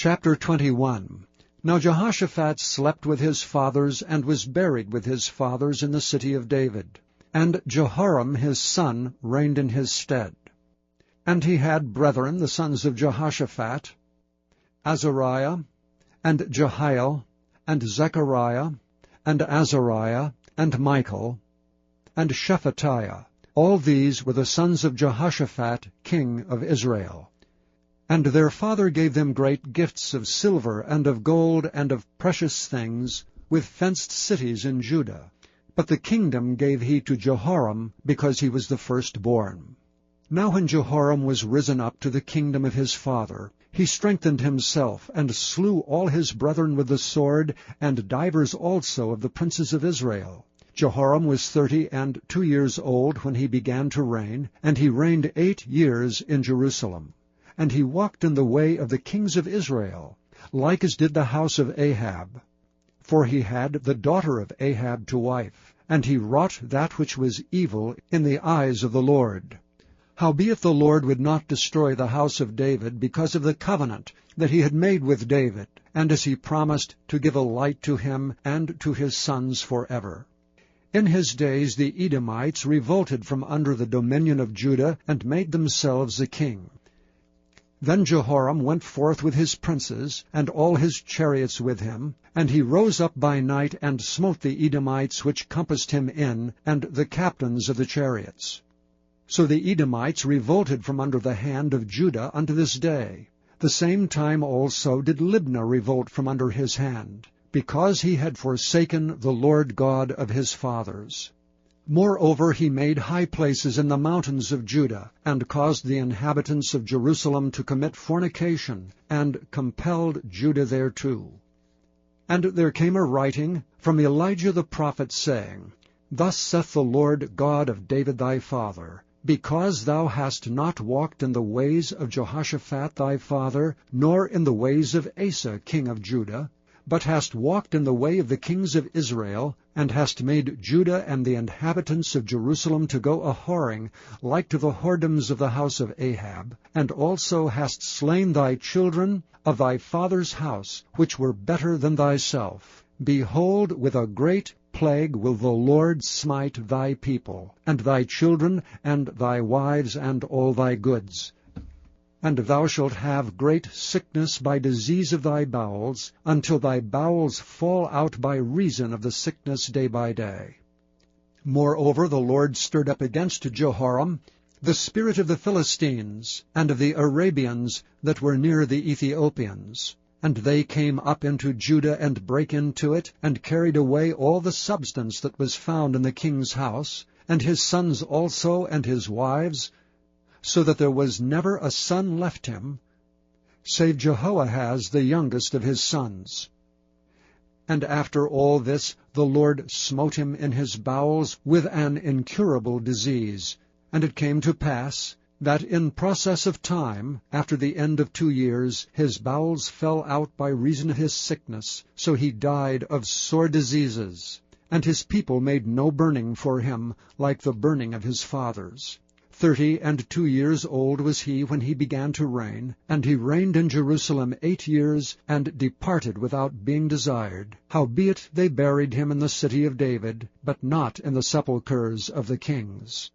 Chapter 21. Now Jehoshaphat slept with his fathers, and was buried with his fathers in the city of David. And Jehoram his son reigned in his stead. And he had brethren, the sons of Jehoshaphat, Azariah, and Jehiel, and Zechariah, and Azariah, and Michael, and Shephatiah. All these were the sons of Jehoshaphat, king of Israel. And their father gave them great gifts of silver, and of gold, and of precious things, with fenced cities in Judah. But the kingdom gave he to Jehoram, because he was the firstborn. Now when Jehoram was risen up to the kingdom of his father, he strengthened himself, and slew all his brethren with the sword, and divers also of the princes of Israel. Jehoram was 32 years old when he began to reign, and he reigned 8 years in Jerusalem. And he walked in the way of the kings of Israel, like as did the house of Ahab. For he had the daughter of Ahab to wife, and he wrought that which was evil in the eyes of the Lord. Howbeit the Lord would not destroy the house of David because of the covenant that he had made with David, and as he promised to give a light to him and to his sons forever. In his days the Edomites revolted from under the dominion of Judah, and made themselves a king. Then Jehoram went forth with his princes, and all his chariots with him, and he rose up by night, and smote the Edomites which compassed him in, and the captains of the chariots. So the Edomites revolted from under the hand of Judah unto this day. The same time also did Libnah revolt from under his hand, because he had forsaken the Lord God of his fathers. Moreover, he made high places in the mountains of Judah, and caused the inhabitants of Jerusalem to commit fornication, and compelled Judah thereto. And there came a writing from Elijah the prophet, saying, Thus saith the Lord God of David thy father, Because thou hast not walked in the ways of Jehoshaphat thy father, nor in the ways of Asa king of Judah, but hast walked in the way of the kings of Israel, and hast made Judah and the inhabitants of Jerusalem to go a-whoring, like to the whoredoms of the house of Ahab, and also hast slain thy children of thy father's house, which were better than thyself. Behold, with a great plague will the Lord smite thy people, and thy children, and thy wives, and all thy goods. And thou shalt have great sickness by disease of thy bowels, until thy bowels fall out by reason of the sickness day by day. Moreover, the Lord stirred up against Jehoram the spirit of the Philistines, and of the Arabians that were near the Ethiopians. And they came up into Judah, and brake into it, and carried away all the substance that was found in the king's house, and his sons also, and his wives, so that there was never a son left him, save Jehoahaz the youngest of his sons. And after all this the Lord smote him in his bowels with an incurable disease. And it came to pass, that in process of time, after the end of 2 years, his bowels fell out by reason of his sickness, so he died of sore diseases. And his people made no burning for him, like the burning of his fathers. 32 years old was he when he began to reign, and he reigned in Jerusalem 8 years, and departed without being desired. Howbeit they buried him in the city of David, but not in the sepulchres of the kings.